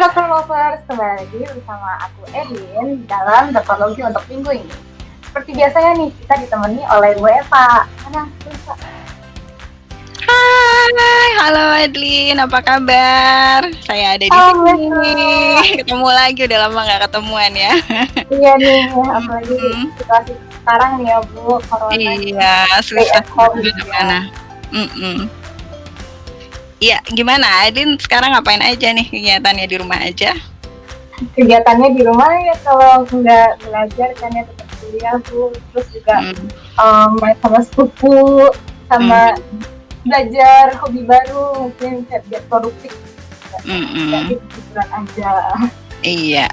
Halo lovers, kembali lagi bersama aku Edwin dalam Dermatologi untuk minggu ini. Seperti biasanya nih, kita ditemani oleh Bu Eva. Mana? Hai, halo Adlin, apa kabar? Saya ada di Halo Bu sini. Eva. Ketemu lagi, udah lama nggak ketemuan ya. Iya nih, apalagi situasi sekarang nih ya Bu, Corona Iya, stay susah at home di gitu ya. mana. Iya, gimana Adlin sekarang ngapain aja nih kegiatannya di rumah aja? Kegiatannya di rumah ya, kalau nggak belajar kan ya tetap kuliah Bu. Terus juga main sama sepupu, sama belajar hobi baru, mungkin biar produktif. Jadi hiburan aja. Iya,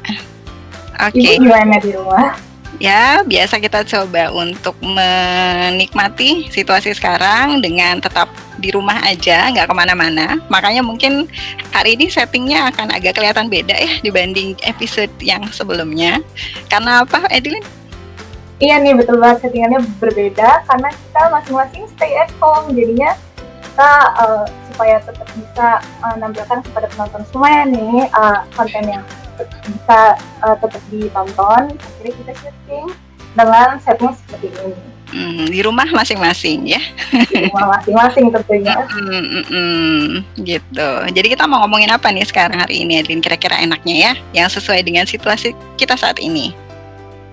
oke. Ibu gimana di rumah? Ya, biasa kita coba untuk menikmati situasi sekarang dengan tetap di rumah aja, nggak kemana-mana. Makanya mungkin hari ini settingnya akan agak kelihatan beda ya dibanding episode yang sebelumnya. Karena apa, Edwin? Iya nih, betul banget, settingannya berbeda karena kita masing-masing stay at home. Jadinya kita supaya tetap bisa menampilkan kepada penonton semuanya nih konten yang bisa tetap ditonton. Akhirnya kita syuting dengan setnya seperti ini. Di rumah masing-masing ya. Di rumah masing-masing tentunya. Gitu. Jadi kita mau ngomongin apa nih sekarang hari ini, Edwin? Kira-kira enaknya ya, yang sesuai dengan situasi kita saat ini.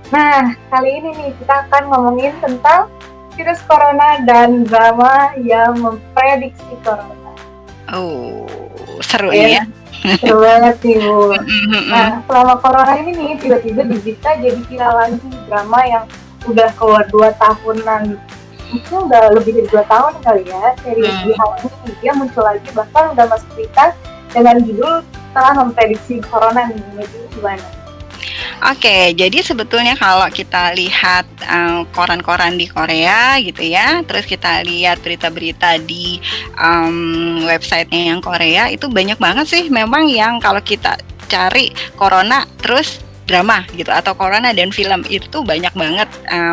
Nah, kali ini nih kita akan ngomongin tentang virus corona dan drama yang memprediksi corona. Oh, seru ya. Seru banget sih Bu. Nah, selama corona ini nih tiba-tiba di berita jadi viral lagi drama yang udah keluar 2 tahunan, mungkin udah lebih dari 2 tahun kali ya. Series Behind Me dia muncul lagi, bahkan udah masuk berita dengan judul telah memprediksi corona nih. Jadi gimana? Oke, jadi sebetulnya kalau kita lihat koran-koran di Korea gitu ya, terus kita lihat berita-berita di websitenya yang Korea, itu banyak banget sih memang yang kalau kita cari corona terus drama gitu, atau corona dan film, itu banyak banget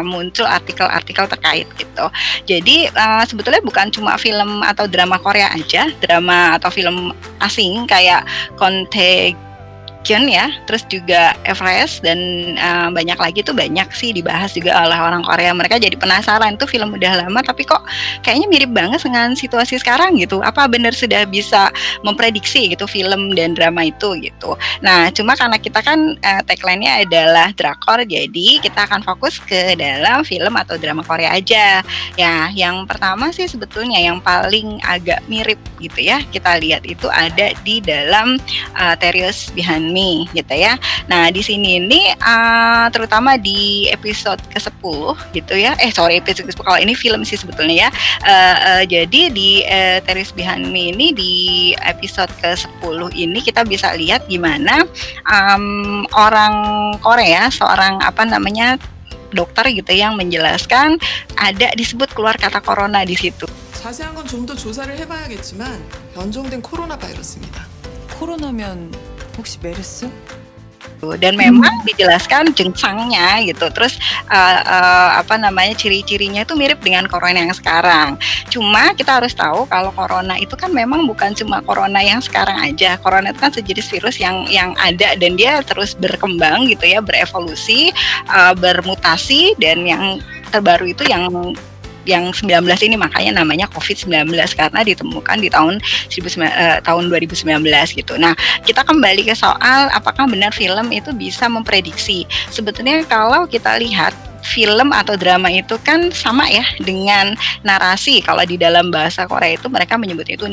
muncul artikel-artikel terkait gitu. Jadi sebetulnya bukan cuma film atau drama Korea aja, drama atau film asing kayak ya, terus juga Everest dan banyak lagi tuh, banyak sih dibahas juga oleh orang Korea. Mereka jadi penasaran, tuh film udah lama tapi kok kayaknya mirip banget dengan situasi sekarang gitu. Apa benar sudah bisa memprediksi gitu film dan drama itu gitu. Nah, cuma karena kita kan tagline-nya adalah drakor, jadi kita akan fokus ke dalam film atau drama Korea aja. Ya, yang pertama sih sebetulnya yang paling agak mirip gitu ya, kita lihat itu ada di dalam Terios Behind Me gitu ya. Nah, di sini ini terutama di episode ke-10 gitu ya. Episode ke-10, kalau ini film sih sebetulnya ya. Jadi di Terios Behind Me ini di episode ke-10 ini kita bisa lihat gimana orang Korea, seorang dokter gitu yang menjelaskan ada disebut keluar kata corona di situ. 자세한 건 좀 더 조사를 해봐야겠지만 변종된 코로나 바이러스입니다. 코로나면 혹시 메르스? Dan memang dijelaskan jengsangnya gitu, terus ciri-cirinya itu mirip dengan corona yang sekarang. Cuma kita harus tahu kalau corona itu kan memang bukan cuma corona yang sekarang aja. Corona itu kan sejenis virus yang ada dan dia terus berkembang gitu ya, berevolusi, bermutasi, dan yang terbaru itu yang 19 ini makanya namanya COVID-19 karena ditemukan di tahun 2019 gitu. Nah, kita kembali ke soal apakah benar film itu bisa memprediksi. Sebetulnya kalau kita lihat film atau drama itu kan sama ya dengan narasi. Kalau di dalam bahasa Korea itu mereka menyebutnya itu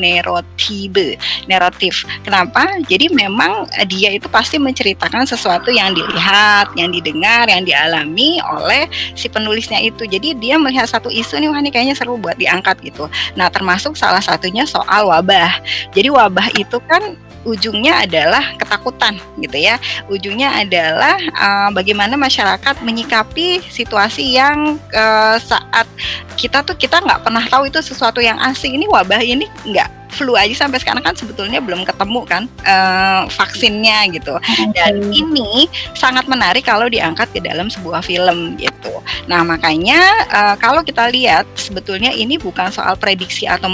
naratif. Kenapa? Jadi memang dia itu pasti menceritakan sesuatu yang dilihat, yang didengar, yang dialami oleh si penulisnya itu. Jadi dia melihat satu isu nih, wah ini kayaknya seru buat diangkat gitu. Nah, termasuk salah satunya soal wabah. Jadi wabah itu kan ujungnya adalah ketakutan gitu ya. Ujungnya adalah bagaimana masyarakat menyikapi situasi yang saat kita nggak pernah tahu itu sesuatu yang asing. Ini wabah ini nggak flu aja sampai sekarang kan sebetulnya belum ketemu kan vaksinnya gitu. Dan ini sangat menarik kalau diangkat ke dalam sebuah film gitu. Nah makanya kalau kita lihat sebetulnya ini bukan soal prediksi atau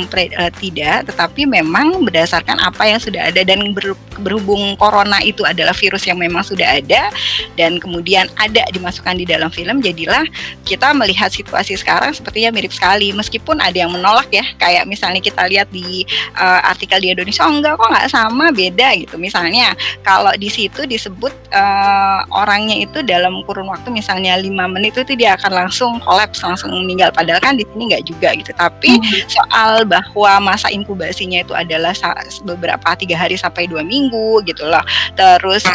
tidak, tetapi memang berdasarkan apa yang sudah ada dan berhubung corona itu adalah virus yang memang sudah ada dan kemudian ada dimasukkan di dalam film, jadilah kita melihat situasi sekarang sepertinya mirip sekali meskipun ada yang menolak ya, kayak misalnya kita lihat di artikel di Indonesia, oh enggak kok nggak sama, beda gitu. Misalnya kalau di situ disebut orangnya itu dalam kurun waktu misalnya 5 menit itu dia akan langsung kolaps, langsung meninggal, padahal kan di sini nggak juga gitu. Tapi soal bahwa masa inkubasinya itu adalah beberapa 3 hari sampai 2 minggu gitu loh. Terus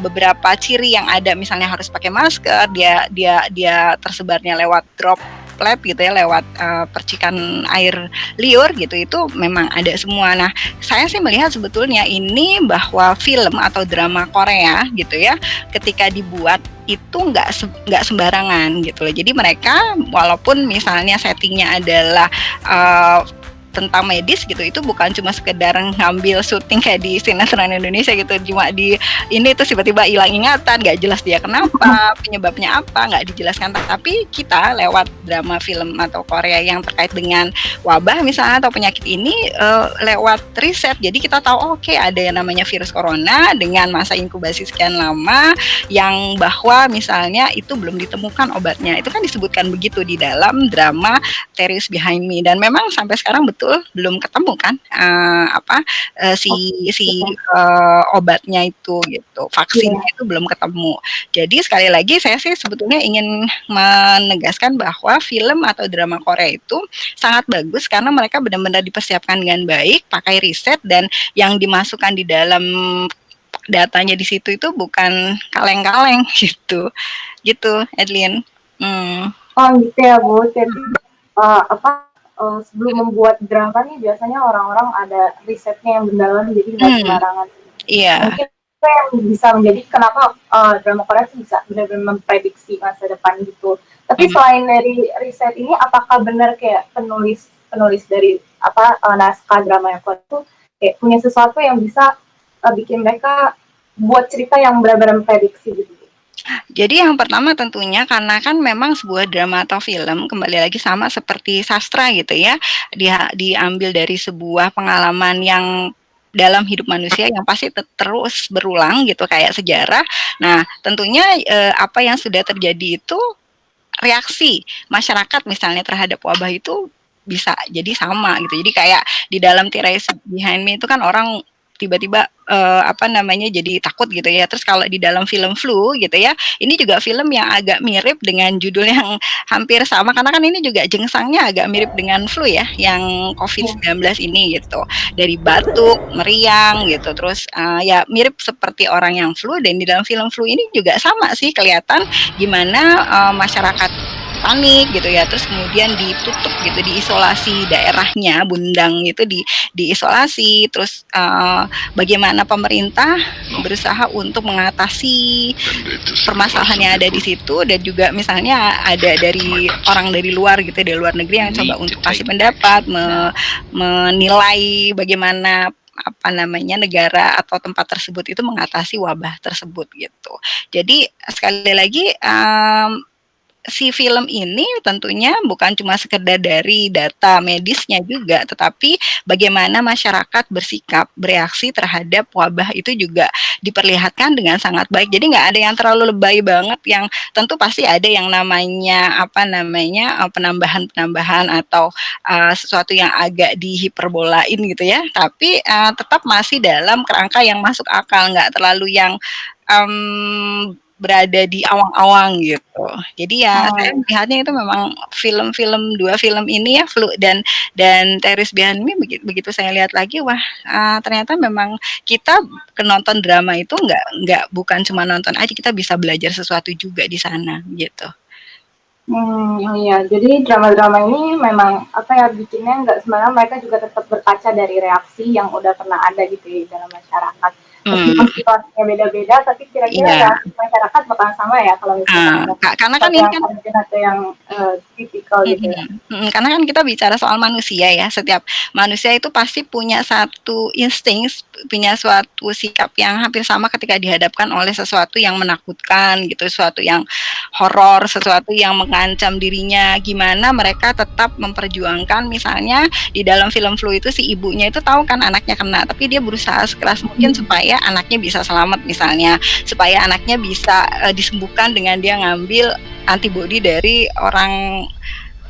beberapa ciri yang ada misalnya harus pakai masker, dia tersebarnya lewat droplet gitu ya, lewat percikan air liur gitu, itu memang ada semua. Nah, saya sih melihat sebetulnya ini bahwa film atau drama Korea gitu ya, ketika dibuat itu nggak sembarangan gitu loh. Jadi mereka walaupun misalnya settingnya adalah tentang medis gitu, itu bukan cuma sekedar ngambil syuting kayak di sinetron Indonesia gitu, cuma di ini tuh tiba-tiba hilang ingatan, nggak jelas dia kenapa, penyebabnya apa, nggak dijelaskan. Tapi kita lewat drama film atau Korea yang terkait dengan wabah misalnya atau penyakit ini lewat riset, jadi kita tahu oke, ada yang namanya virus corona dengan masa inkubasi sekian lama, yang bahwa misalnya itu belum ditemukan obatnya, itu kan disebutkan begitu di dalam drama Theories Behind Me, dan memang sampai sekarang betul belum ketemu kan obatnya itu gitu, vaksinnya itu belum ketemu. Jadi sekali lagi saya sih sebetulnya ingin menegaskan bahwa film atau drama Korea itu sangat bagus karena mereka benar-benar dipersiapkan dengan baik, pakai riset, dan yang dimasukkan di dalam datanya di situ itu bukan kaleng-kaleng gitu Edlin. Oh gitu ya Bu, jadi sebelum membuat drama nih biasanya orang-orang ada risetnya yang mendalam, jadi nggak sembarangan. Iya. Mungkin itu yang bisa menjadi kenapa drama Korea bisa benar-benar memprediksi masa depan gitu. Tapi selain dari riset ini, apakah benar kayak penulis dari naskah drama yang Korea itu kayak punya sesuatu yang bisa bikin mereka buat cerita yang benar-benar memprediksi gitu? Jadi yang pertama tentunya karena kan memang sebuah drama atau film kembali lagi sama seperti sastra gitu ya, dia diambil dari sebuah pengalaman yang dalam hidup manusia yang pasti terus berulang gitu kayak sejarah. Nah tentunya apa yang sudah terjadi itu reaksi masyarakat misalnya terhadap wabah itu bisa jadi sama gitu. Jadi kayak di dalam Theories Behind Me itu kan orang tiba-tiba jadi takut gitu ya. Terus kalau di dalam film Flu gitu ya, ini juga film yang agak mirip dengan judul yang hampir sama karena kan ini juga jengsangnya agak mirip dengan flu ya, yang COVID-19 ini gitu. Dari batuk, meriang gitu. Terus ya mirip seperti orang yang flu, dan di dalam film Flu ini juga sama sih kelihatan gimana masyarakat panik gitu ya, terus kemudian ditutup gitu, diisolasi daerahnya, Bundang itu diisolasi, terus bagaimana pemerintah berusaha untuk mengatasi permasalahan yang ada di situ, dan juga misalnya ada dari orang dari luar gitu, dari luar negeri yang coba untuk kasih pendapat, menilai bagaimana negara atau tempat tersebut itu mengatasi wabah tersebut gitu. Jadi sekali lagi si film ini tentunya bukan cuma sekedar dari data medisnya juga, tetapi bagaimana masyarakat bersikap, bereaksi terhadap wabah itu juga diperlihatkan dengan sangat baik. Jadi nggak ada yang terlalu lebay banget, yang tentu pasti ada yang namanya penambahan-penambahan atau sesuatu yang agak dihiperbolain gitu ya, tapi tetap masih dalam kerangka yang masuk akal, nggak terlalu yang berada di awang-awang gitu. Jadi ya saya melihatnya itu memang dua film ini ya, Flu dan Theories Behind Me, begitu saya lihat lagi, wah ternyata memang kita nonton drama itu bukan cuma nonton aja, kita bisa belajar sesuatu juga di sana gitu. Iya, jadi drama-drama ini memang bikinnya nggak sembarangan, mereka juga tetap berkaca dari reaksi yang udah pernah ada gitu ya dalam masyarakat. Meskipun situasinya beda-beda, tapi kira-kira reaksi masyarakat bakalan sama ya kalau misalkan ada Karena kan sesuatu ini yang kan urgent atau yang kritikal gitu ya. karena kan kita bicara soal manusia ya, setiap manusia itu pasti punya satu insting, punya suatu sikap yang hampir sama ketika dihadapkan oleh sesuatu yang menakutkan gitu, sesuatu yang horor, sesuatu yang mengancam dirinya, gimana mereka tetap memperjuangkan misalnya di dalam film Flu itu si ibunya itu tahu kan anaknya kena, tapi dia berusaha sekeras mungkin supaya anaknya bisa selamat misalnya, supaya anaknya bisa disembuhkan dengan dia ngambil antibodi dari orang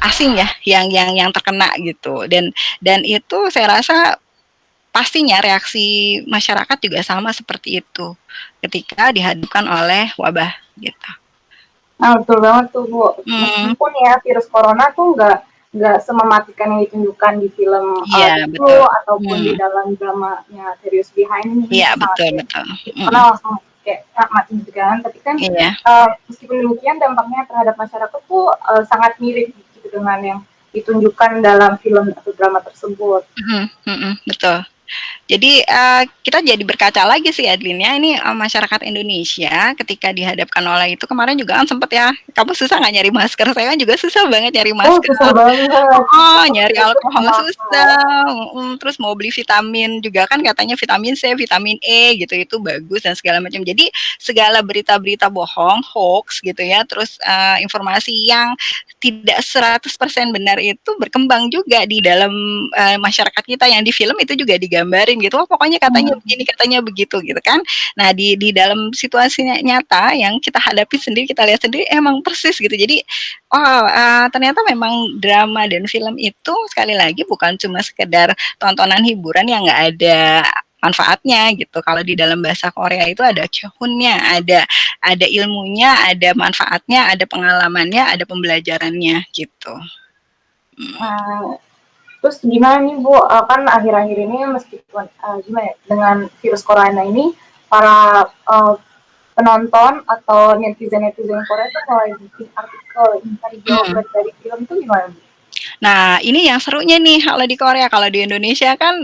asing ya yang terkena gitu dan itu saya rasa pastinya reaksi masyarakat juga sama seperti itu ketika dihadapkan oleh wabah gitu. Nah, betul banget tuh Bu. Meskipun ya virus corona tuh nggak semematikan yang ditunjukkan di film Iya The Flu betul. ataupun di dalam dramanya Serious Behind ini Iya betul sangat betul. karena langsung kayak mati juga kan. Tapi kan Iya. meskipun demikian dampaknya terhadap masyarakat tuh sangat mirip gitu dengan yang ditunjukkan dalam film atau drama tersebut. Betul. Jadi kita jadi berkaca lagi sih Adlin ya, ini masyarakat Indonesia ketika dihadapkan oleh itu kemarin juga kan sempet ya, kamu susah nggak nyari masker? Saya kan juga susah banget nyari Oh, masker. susah banget. Nyari Itu alkohol mahal. susah, terus mau beli vitamin juga kan katanya vitamin C, vitamin E gitu itu bagus dan segala macam. Jadi segala berita-berita bohong, hoax gitu ya, terus informasi yang tidak 100% benar itu berkembang juga di dalam masyarakat kita yang di film itu juga digambarin gitu. Oh, pokoknya katanya begini, katanya begitu gitu kan. Nah, di dalam situasi nyata yang kita hadapi sendiri, kita lihat sendiri emang persis gitu. Jadi, oh, ternyata memang drama dan film itu sekali lagi bukan cuma sekedar tontonan hiburan yang nggak ada manfaatnya gitu. Kalau di dalam bahasa Korea itu ada chohunnya, ada ilmunya, ada manfaatnya, ada pengalamannya, ada pembelajarannya gitu. Terus gimana nih Bu, kan akhir-akhir ini meskipun gimana ya, dengan virus corona ini para penonton atau netizen-netizen Korea tuh mulai bikin artikel mencari jawaban dari film itu gimana Bu? Nah, ini yang serunya nih kalau di Korea. Kalau di Indonesia kan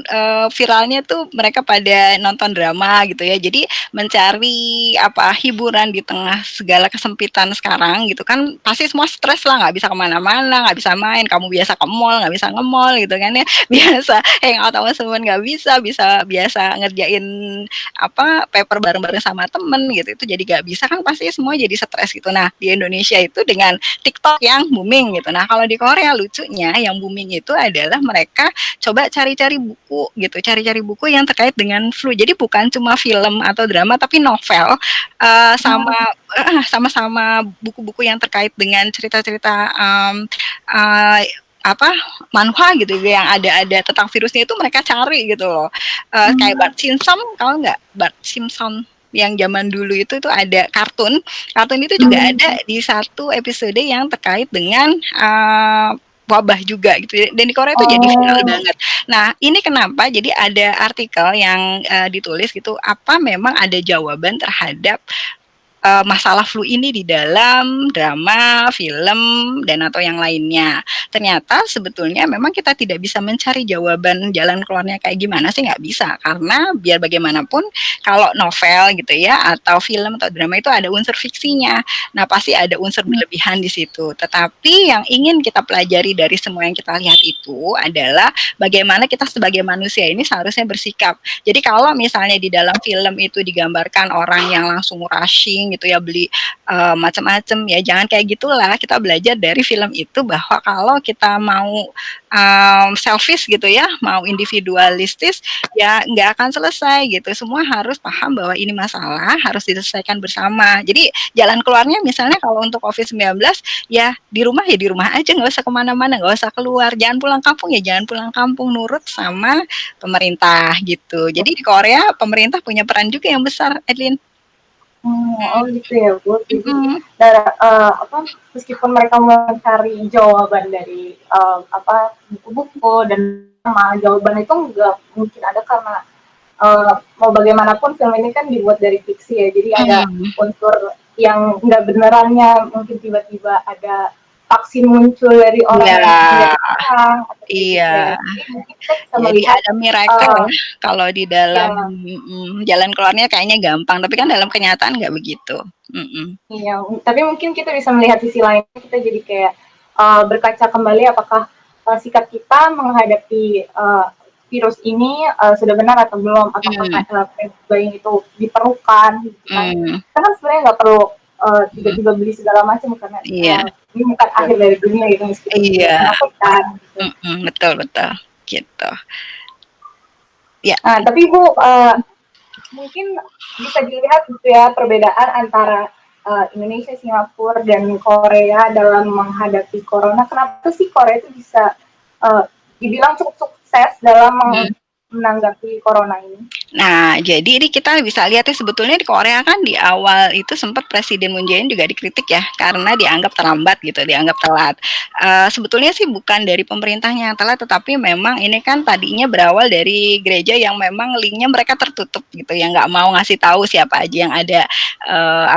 viralnya tuh mereka pada nonton drama gitu ya. Jadi mencari apa hiburan di tengah segala kesempitan sekarang gitu kan. Pasti semua stres lah, nggak bisa kemana-mana, nggak bisa main. Kamu biasa ke mall, nggak bisa nge-mall gitu kan ya. Biasa hangout sama temen nggak bisa biasa ngerjain apa paper bareng-bareng sama temen gitu. Itu jadi nggak bisa kan pasti semua jadi stres gitu. Nah, di Indonesia itu dengan TikTok yang booming gitu. Nah, kalau di Korea lucunya yang booming itu adalah mereka coba cari-cari buku gitu, cari-cari buku yang terkait dengan flu. Jadi bukan cuma film atau drama tapi novel sama buku-buku yang terkait dengan cerita-cerita apa manhwa gitu yang ada tentang virusnya itu mereka cari gitu loh. Kayak Bart Simpson, kalau nggak Bart Simpson yang zaman dulu itu ada kartun itu juga ada di satu episode yang terkait dengan wabah juga gitu dan di Korea itu jadi viral banget. Nah ini kenapa jadi ada artikel yang ditulis gitu apa memang ada jawaban terhadap masalah flu ini di dalam drama, film, dan atau yang lainnya. Ternyata sebetulnya memang kita tidak bisa mencari jawaban jalan keluarnya kayak gimana sih nggak bisa karena biar bagaimanapun kalau novel gitu ya atau film atau drama itu ada unsur fiksinya. Nah pasti ada unsur berlebihan di situ. Tetapi yang ingin kita pelajari dari semua yang kita lihat itu adalah bagaimana kita sebagai manusia ini seharusnya bersikap. Jadi kalau misalnya di dalam film itu digambarkan orang yang langsung rushing gitu ya beli macam-macam ya jangan kayak gitulah kita belajar dari film itu bahwa kalau kita mau selfish gitu ya mau individualistis ya nggak akan selesai gitu semua harus paham bahwa ini masalah harus diselesaikan bersama jadi jalan keluarnya misalnya kalau untuk COVID-19 ya di rumah aja nggak usah kemana-mana nggak usah keluar jangan pulang kampung ya jangan pulang kampung nurut sama pemerintah gitu jadi di Korea pemerintah punya peran juga yang besar Edlin. Oh gitu ya Bu. Jadi meskipun mereka mencari jawaban dari buku-buku dan jawaban itu nggak mungkin ada karena mau bagaimanapun film ini kan dibuat dari fiksi ya. Jadi ada unsur yang nggak benerannya mungkin tiba-tiba ada vaksin muncul dari orang Iya, yang dari orang atau kayak gitu ya. iya. Jadi mungkin kita bisa Jadi melihat ada miracle uh, ya kalau di ya dalam jalan keluarnya kayaknya gampang, tapi kan dalam kenyataan nggak begitu. Mhm. iya, tapi mungkin kita bisa melihat sisi lainnya, kita jadi kayak berkaca kembali apakah sikap kita menghadapi virus ini sudah benar atau belum, apakah Mmm, payung itu diperlukan gitu kan. mmm, Kita kan sebenarnya nggak perlu mhm, tiba-tiba beli segala macam karena iya, ini bukan betul. akhir dari dunia gitu meskipun Iya, menakutkan gitu. betul betul, gitu. Ya, Tapi Bu, mungkin bisa dilihat gitu ya perbedaan antara Indonesia, Singapura, dan Korea dalam menghadapi corona. Kenapa sih Korea itu bisa dibilang cukup sukses dalam mhm. menanggapi corona ini? Nah, jadi ini kita bisa lihat ya sebetulnya di Korea kan di awal itu sempat Presiden Moon Jae-in juga dikritik ya karena dianggap terlambat gitu, dianggap telat. Sebetulnya sih bukan dari pemerintahnya yang telat, tetapi memang ini kan tadinya berawal dari gereja yang memang link-nya mereka tertutup gitu, yang nggak mau ngasih tahu siapa aja yang ada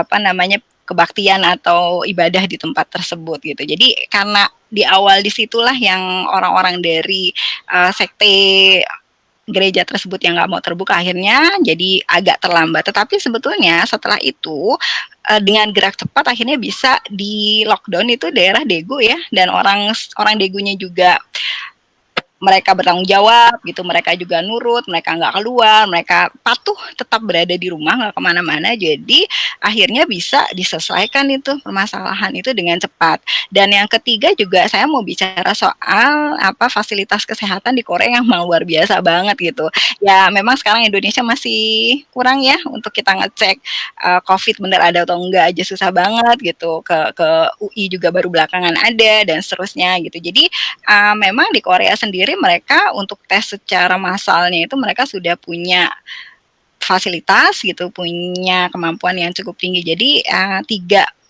apa namanya kebaktian atau ibadah di tempat tersebut gitu. Jadi karena di awal disitulah yang orang-orang dari sekte gereja tersebut yang nggak mau terbuka akhirnya jadi agak terlambat. Tetapi sebetulnya setelah itu dengan gerak cepat akhirnya bisa di lockdown itu daerah Daegu ya dan orang orang Daegunya juga mereka bertanggung jawab gitu, mereka juga nurut, mereka nggak keluar, mereka patuh tetap berada di rumah, nggak kemana-mana. Jadi akhirnya bisa diselesaikan itu permasalahan itu dengan cepat. Dan yang ketiga juga saya mau bicara soal apa fasilitas kesehatan di Korea yang luar biasa banget gitu. Ya memang sekarang Indonesia masih kurang ya untuk kita ngecek COVID bener ada atau enggak aja susah banget gitu. Ke UI juga baru belakangan ada dan seterusnya gitu. Jadi memang di Korea sendiri mereka untuk tes secara massalnya itu mereka sudah punya fasilitas gitu, punya kemampuan yang cukup tinggi. Jadi 3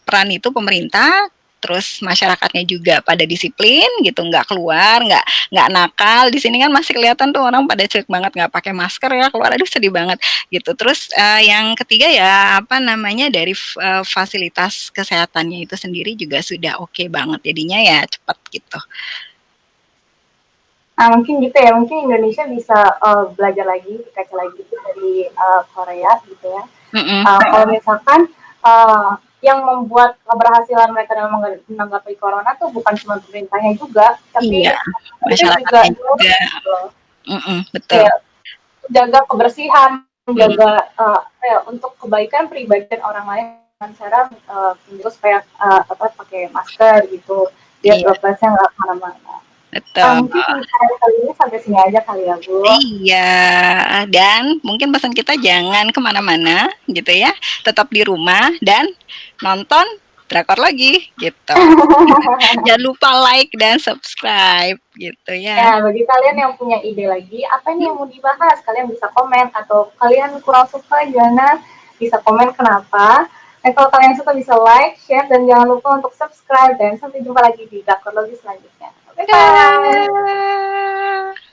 peran itu pemerintah, terus masyarakatnya juga pada disiplin gitu, nggak keluar, nggak nakal. Di sini kan masih kelihatan tuh orang pada cuek banget nggak pakai masker ya keluar, aduh sedih banget gitu. Terus yang ketiga ya apa namanya dari fasilitas kesehatannya itu sendiri juga sudah oke banget, jadinya ya cepat gitu. Mungkin gitu ya, mungkin Indonesia bisa belajar lagi, kaca lagi dari Korea gitu ya. Mm-mm. Kalau misalkan yang membuat keberhasilan mereka dalam menanggapi corona tuh bukan cuma pemerintahnya juga, tapi Iya, mereka juga masyarakatnya nurut juga. gitu loh. Betul. Kayak jaga kebersihan, Mhm, menjaga untuk kebaikan pribadi dan orang lain dengan cara menyuruh supaya pakai masker gitu, biar iya, dropletnya nggak kemana-mana. betul. Mungkin pembicaraan kali ini sampai sini aja kali ya Bu. Iya, dan mungkin pesan kita jangan kemana-mana gitu ya, tetap di rumah dan nonton drakor lagi gitu. Jangan lupa like dan subscribe gitu ya. Ya, bagi kalian yang punya ide lagi, apa nih yang mau dibahas? Kalian bisa komen, atau kalian kurang suka gimana, bisa komen kenapa. Dan kalau kalian suka bisa like, share, dan jangan lupa untuk subscribe. Dan sampai jumpa lagi di Dakologi selanjutnya. Bye-bye! Dadah.